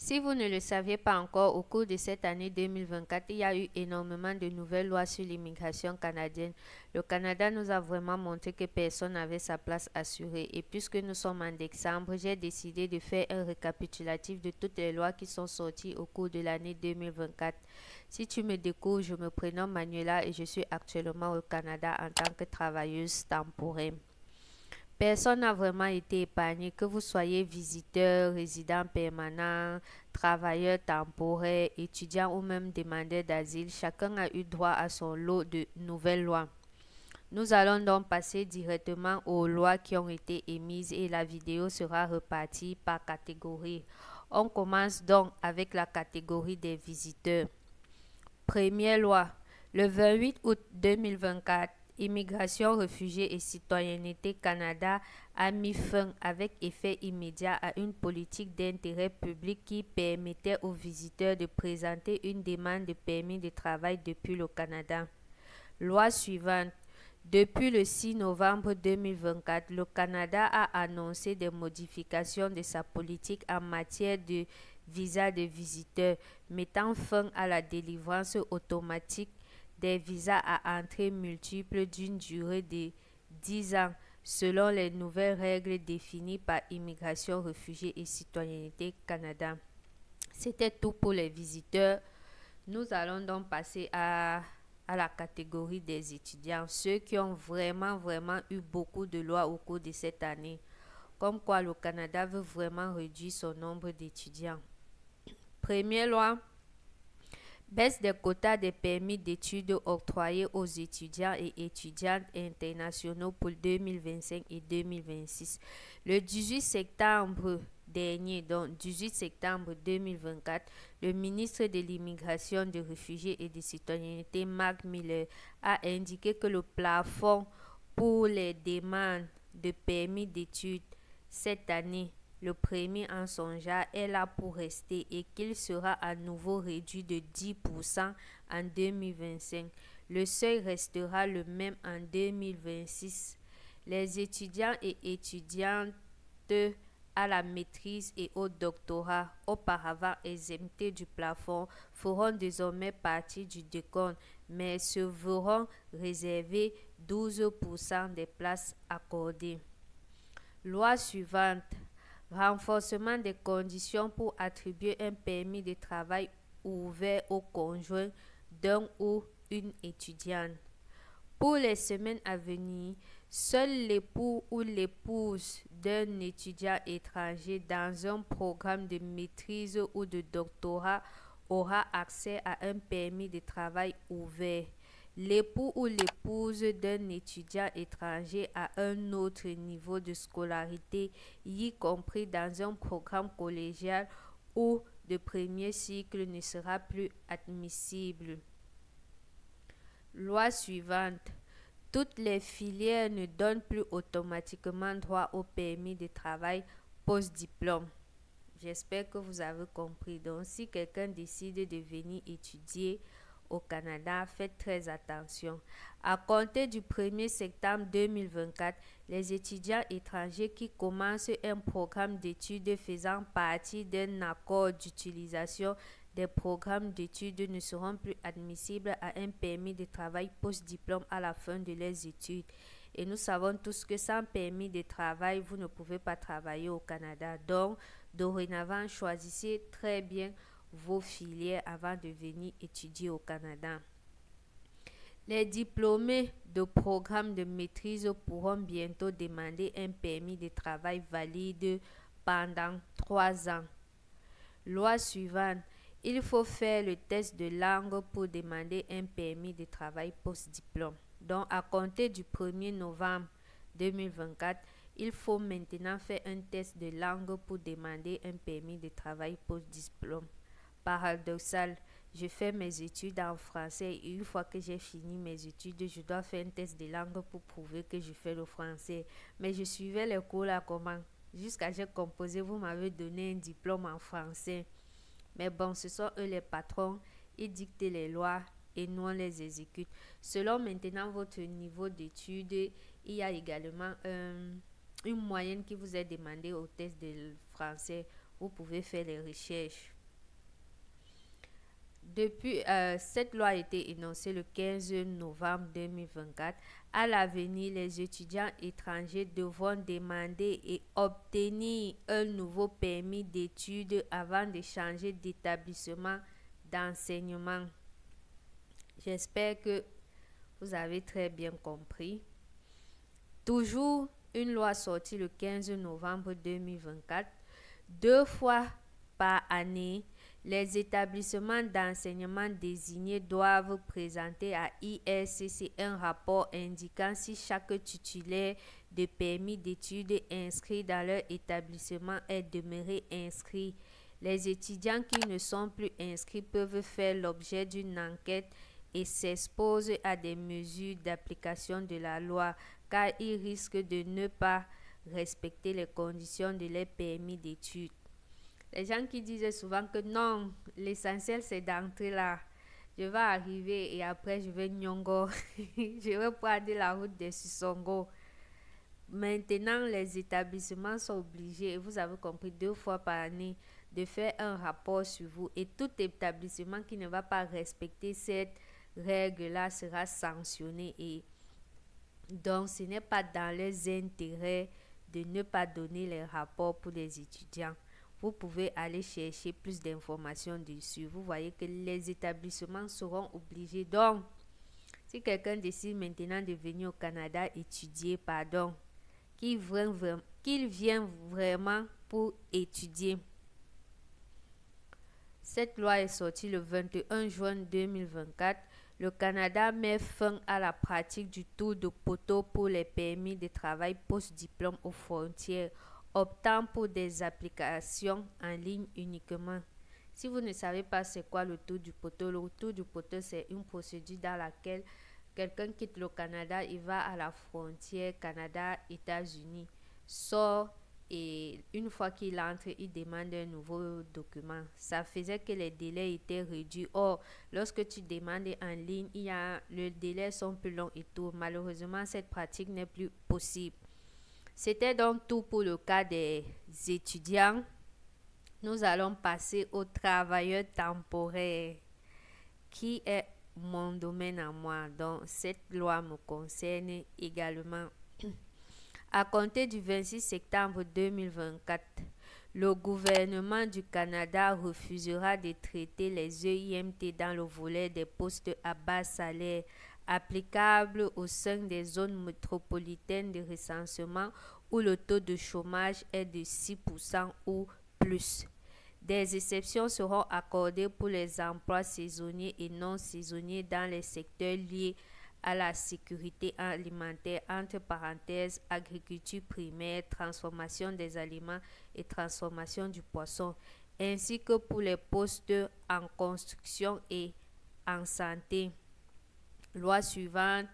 Si vous ne le saviez pas encore, au cours de cette année 2024, il y a eu énormément de nouvelles lois sur l'immigration canadienne. Le Canada nous a vraiment montré que personne n'avait sa place assurée. Et puisque nous sommes en décembre, j'ai décidé de faire un récapitulatif de toutes les lois qui sont sorties au cours de l'année 2024. Si tu me découvres, je me prénomme Manuela et je suis actuellement au Canada en tant que travailleuse temporaire. Personne n'a vraiment été épargné, que vous soyez visiteur, résident permanent, travailleur temporaire, étudiant ou même demandeur d'asile. Chacun a eu droit à son lot de nouvelles lois. Nous allons donc passer directement aux lois qui ont été émises et la vidéo sera repartie par catégorie. On commence donc avec la catégorie des visiteurs. Première loi, le 28 août 2024. Immigration, réfugiés et citoyenneté Canada a mis fin avec effet immédiat à une politique d'intérêt public qui permettait aux visiteurs de présenter une demande de permis de travail depuis le Canada. Loi suivante. Depuis le 6 novembre 2024, le Canada a annoncé des modifications de sa politique en matière de visa de visiteurs, mettant fin à la délivrance automatique des visas à entrée multiple d'une durée de 10 ans, selon les nouvelles règles définies par Immigration, Réfugiés et Citoyenneté Canada. C'était tout pour les visiteurs. Nous allons donc passer à la catégorie des étudiants, ceux qui ont vraiment eu beaucoup de lois au cours de cette année, comme quoi le Canada veut vraiment réduire son nombre d'étudiants. Première loi, baisse des quotas des permis d'études octroyés aux étudiants et étudiantes internationaux pour 2025 et 2026. Le 18 septembre dernier, donc 18 septembre 2024, le ministre de l'Immigration, des Réfugiés et de Citoyenneté, Mark Miller, a indiqué que le plafond pour les demandes de permis d'études cette année, le premier en son genre, est là pour rester et qu'il sera à nouveau réduit de 10% en 2025. Le seuil restera le même en 2026. Les étudiants et étudiantes à la maîtrise et au doctorat, auparavant exemptés du plafond, feront désormais partie du décompte, mais se verront réserver 12% des places accordées. Loi suivante. Renforcement des conditions pour attribuer un permis de travail ouvert au conjoint d'un ou une étudiante. Pour les semaines à venir, seul l'époux ou l'épouse d'un étudiant étranger dans un programme de maîtrise ou de doctorat aura accès à un permis de travail ouvert. L'époux ou l'épouse d'un étudiant étranger à un autre niveau de scolarité, y compris dans un programme collégial ou de premier cycle, ne sera plus admissible. Loi suivante. Toutes les filières ne donnent plus automatiquement droit au permis de travail post-diplôme. J'espère que vous avez compris. Donc, si quelqu'un décide de venir étudier au Canada, faites très attention. À compter du 1er septembre 2024, les étudiants étrangers qui commencent un programme d'études faisant partie d'un accord d'utilisation des programmes d'études ne seront plus admissibles à un permis de travail post-diplôme à la fin de leurs études. Et nous savons tous que sans permis de travail, vous ne pouvez pas travailler au Canada. Donc, dorénavant, choisissez très bien vos filières avant de venir étudier au Canada. Les diplômés de programme de maîtrise pourront bientôt demander un permis de travail valide pendant 3 ans. Loi suivante. Il faut faire le test de langue pour demander un permis de travail post-diplôme. Donc, à compter du 1er novembre 2024, il faut maintenant faire un test de langue pour demander un permis de travail post-diplôme. Paradoxal, je fais mes études en français et une fois que j'ai fini mes études, je dois faire un test de langue pour prouver que je fais le français. Mais je suivais les cours là comment? Jusqu'à j'ai composé, vous m'avez donné un diplôme en français. Mais bon, ce sont eux les patrons, ils dictent les lois et nous on les exécute. Selon maintenant votre niveau d'études, il y a également une moyenne qui vous est demandée au test de français. Vous pouvez faire les recherches. Cette loi a été énoncée le 15 novembre 2024. À l'avenir, les étudiants étrangers devront demander et obtenir un nouveau permis d'études avant de changer d'établissement d'enseignement. J'espère que vous avez très bien compris. Toujours une loi sortie le 15 novembre 2024. 2 fois par année, les établissements d'enseignement désignés doivent présenter à IRCC un rapport indiquant si chaque titulaire de permis d'études inscrit dans leur établissement est demeuré inscrit. Les étudiants qui ne sont plus inscrits peuvent faire l'objet d'une enquête et s'exposent à des mesures d'application de la loi, car ils risquent de ne pas respecter les conditions de leur permis d'études. Les gens qui disaient souvent que non, l'essentiel c'est d'entrer là. Je vais arriver et après je vais nyongo. Je vais prendre la route de Sissongo. Maintenant, les établissements sont obligés, et vous avez compris, 2 fois par année, de faire un rapport sur vous. Et tout établissement qui ne va pas respecter cette règle-là sera sanctionné. Et donc, ce n'est pas dans leurs intérêts de ne pas donner les rapports pour les étudiants. Vous pouvez aller chercher plus d'informations dessus. Vous voyez que les établissements seront obligés. Donc, si quelqu'un décide maintenant de venir au Canada étudier, qu'il vient vraiment pour étudier. Cette loi est sortie le 21 juin 2024. Le Canada met fin à la pratique du tour de poteau pour les permis de travail post-diplôme aux frontières, optant pour des applications en ligne uniquement. Si vous ne savez pas c'est quoi le tour du poteau, c'est une procédure dans laquelle quelqu'un quitte le Canada, il va à la frontière Canada-États-Unis, sort et une fois qu'il entre, il demande un nouveau document. Ça faisait que les délais étaient réduits. Or, lorsque tu demandes en ligne, les délais sont plus longs et tout. Malheureusement, cette pratique n'est plus possible. C'était donc tout pour le cas des étudiants. Nous allons passer aux travailleurs temporaires, qui est mon domaine à moi. Donc, cette loi me concerne également. À compter du 26 septembre 2024, le gouvernement du Canada refusera de traiter les EIMT dans le volet des postes à bas salaire applicables au sein des zones métropolitaines de recensement où le taux de chômage est de 6% ou plus. Des exceptions seront accordées pour les emplois saisonniers et non saisonniers dans les secteurs liés à la sécurité alimentaire, entre parenthèses, agriculture primaire, transformation des aliments et transformation du poisson, ainsi que pour les postes en construction et en santé. Loi suivante.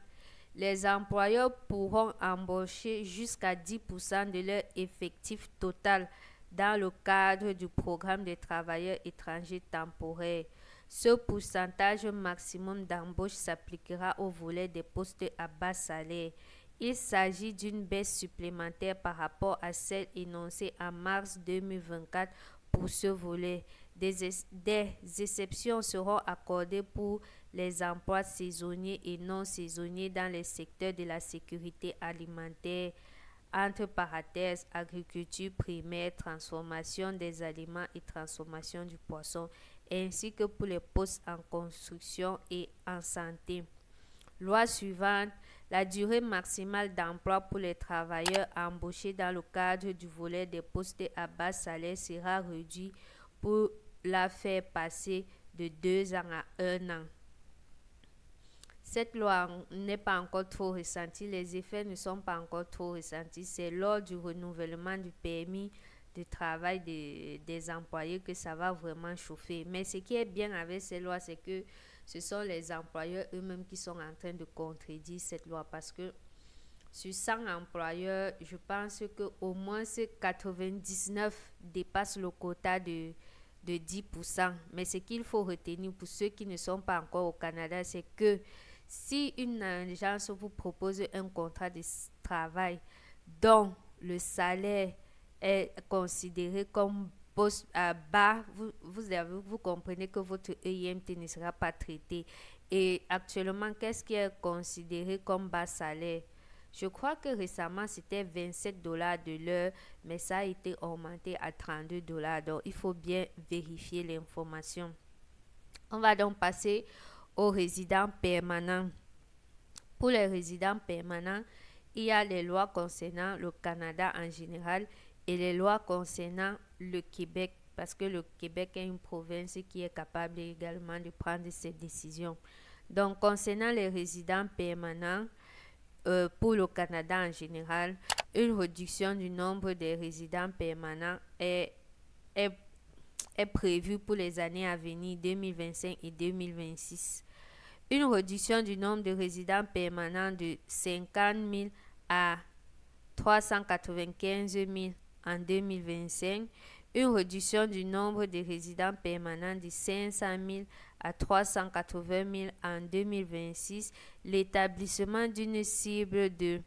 Les employeurs pourront embaucher jusqu'à 10% de leur effectif total dans le cadre du programme des travailleurs étrangers temporaires. Ce pourcentage maximum d'embauche s'appliquera au volet des postes à bas salaire. Il s'agit d'une baisse supplémentaire par rapport à celle énoncée en mars 2024 pour ce volet. Des exceptions seront accordées pour les emplois saisonniers et non saisonniers dans les secteurs de la sécurité alimentaire, entre parenthèses, agriculture primaire, transformation des aliments et transformation du poisson, ainsi que pour les postes en construction et en santé. Loi suivante. La durée maximale d'emploi pour les travailleurs embauchés dans le cadre du volet des postes à bas salaire sera réduit pour la faire passer de 2 ans à 1 an. Cette loi n'est pas encore trop ressentie, les effets ne sont pas encore trop ressentis. C'est lors du renouvellement du permis de travail des employés que ça va vraiment chauffer. Mais ce qui est bien avec ces lois, c'est que ce sont les employeurs eux-mêmes qui sont en train de contredire cette loi, parce que sur 100 employeurs, je pense qu'au moins 99 dépassent le quota de 10%. Mais ce qu'il faut retenir pour ceux qui ne sont pas encore au Canada, c'est que si une agence vous propose un contrat de travail dont le salaire est considéré comme bas, vous comprenez que votre EIMT ne sera pas traité. Et actuellement, qu'est-ce qui est considéré comme bas salaire? Je crois que récemment, c'était 27 dollars de l'heure, mais ça a été augmenté à 32 dollars. Donc, il faut bien vérifier l'information. On va donc passer aux résidents permanents. Pour les résidents permanents, il y a les lois concernant le Canada en général et les lois concernant le Québec, parce que le Québec est une province qui est capable également de prendre ces décisions. Donc, concernant les résidents permanents, pour le Canada en général, une réduction du nombre des résidents permanents est prévue pour les années à venir 2025 et 2026. Une réduction du nombre de résidents permanents de 50 000 à 395 000 en 2025. Une réduction du nombre de résidents permanents de 500 000 à 380 000 en 2026, l'établissement d'une cible de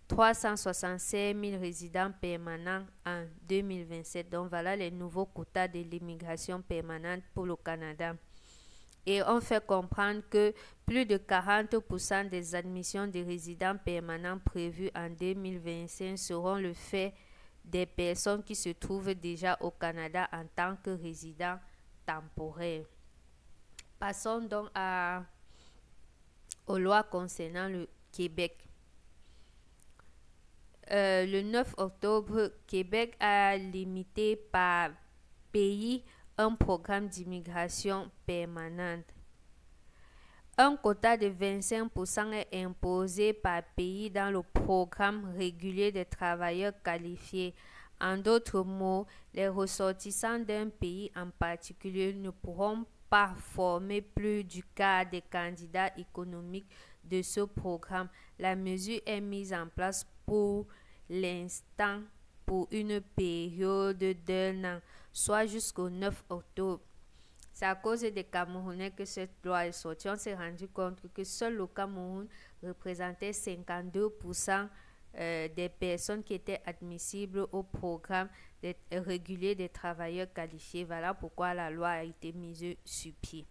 365 000 résidents permanents en 2027. Donc voilà les nouveaux quotas de l'immigration permanente pour le Canada. Et on fait comprendre que plus de 40% des admissions de résidents permanents prévues en 2025 seront le fait des personnes qui se trouvent déjà au Canada en tant que résidents temporaires. Passons donc aux lois concernant le Québec. Le 9 octobre, Québec a limité par pays un programme d'immigration permanente. Un quota de 25% est imposé par pays dans le programme régulier des travailleurs qualifiés. En d'autres mots, les ressortissants d'un pays en particulier ne pourront pas former plus du quart des candidats économiques de ce programme. La mesure est mise en place pour l'instant pour une période d'1 an, soit jusqu'au 9 octobre. C'est à cause des Camerounais que cette loi est sortie. On s'est rendu compte que seul le Cameroun représentait 52% des personnes qui étaient admissibles au programme régulier des travailleurs qualifiés. Voilà pourquoi la loi a été mise sur pied.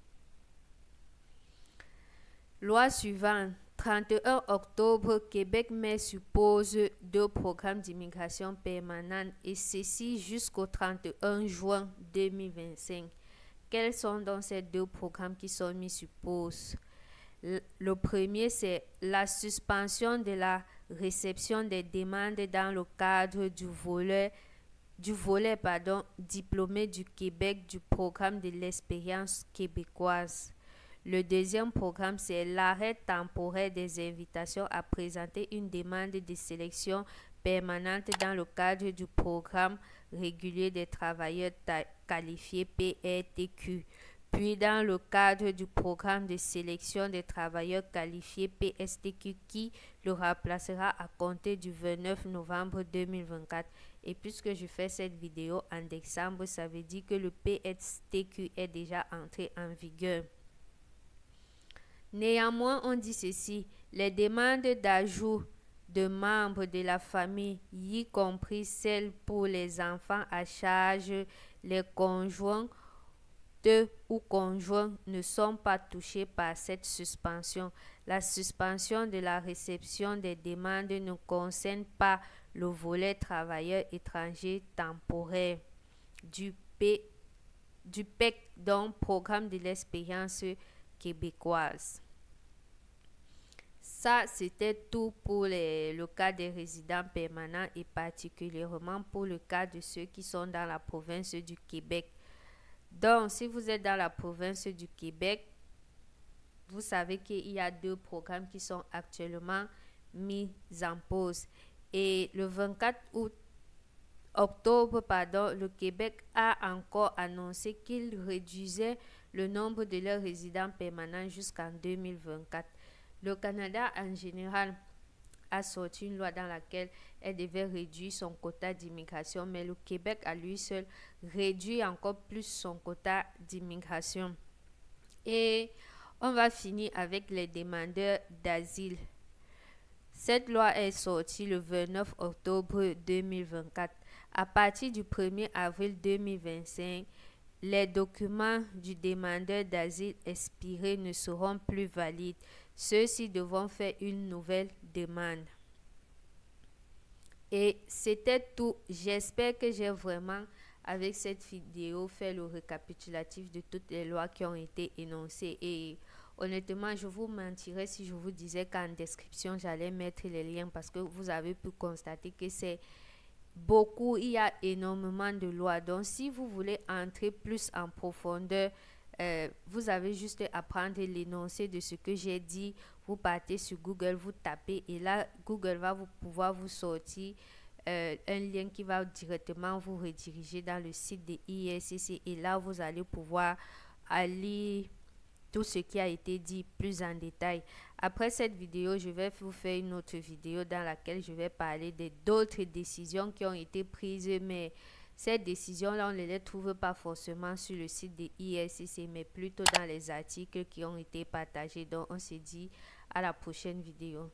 Loi suivante. 31 octobre, Québec met sur pause 2 programmes d'immigration permanente et ceci jusqu'au 31 juin 2025. Quels sont donc ces 2 programmes qui sont mis sur pause? Le premier, c'est la suspension de la réception des demandes dans le cadre du volet diplômé du Québec du programme de l'expérience québécoise. Le deuxième programme, c'est l'arrêt temporaire des invitations à présenter une demande de sélection permanente dans le cadre du programme régulier des travailleurs qualifiés PRTQ, puis dans le cadre du programme de sélection des travailleurs qualifiés PSTQ qui le remplacera à compter du 29 novembre 2024. Et puisque je fais cette vidéo en décembre, ça veut dire que le PSTQ est déjà entré en vigueur. Néanmoins, on dit ceci, les demandes d'ajout de membres de la famille, y compris celles pour les enfants à charge, les conjoints ou conjoints ne sont pas touchés par cette suspension. La suspension de la réception des demandes ne concerne pas le volet travailleurs étrangers temporaires du PEC, donc Programme de l'expérience québécoise. Ça, c'était tout pour le cas des résidents permanents et particulièrement pour le cas de ceux qui sont dans la province du Québec. Donc, si vous êtes dans la province du Québec, vous savez qu'il y a 2 programmes qui sont actuellement mis en pause. Et le 24 octobre, le Québec a encore annoncé qu'il réduisait le nombre de leurs résidents permanents jusqu'en 2024. Le Canada, en général, a sorti une loi dans laquelle elle devait réduire son quota d'immigration, mais le Québec, à lui seul, réduit encore plus son quota d'immigration. Et on va finir avec les demandeurs d'asile. Cette loi est sortie le 29 octobre 2024. À partir du 1er avril 2025, les documents du demandeur d'asile expirés ne seront plus valides. Ceux-ci devront faire une nouvelle demande. Et c'était tout. J'espère que j'ai vraiment, avec cette vidéo, fait le récapitulatif de toutes les lois qui ont été énoncées. Et honnêtement, je vous mentirais si je vous disais qu'en description, j'allais mettre les liens parce que vous avez pu constater que c'est beaucoup, il y a énormément de lois. Donc, si vous voulez entrer plus en profondeur, vous avez juste à prendre l'énoncé de ce que j'ai dit. Vous partez sur Google, vous tapez et là, Google va pouvoir vous sortir un lien qui va directement vous rediriger dans le site de ISCC et là, vous allez pouvoir aller tout ce qui a été dit plus en détail. Après cette vidéo, je vais vous faire une autre vidéo dans laquelle je vais parler d'autres décisions qui ont été prises, mais ces décisions-là, on ne les trouve pas forcément sur le site de ISCC, mais plutôt dans les articles qui ont été partagés. Donc, on se dit à la prochaine vidéo.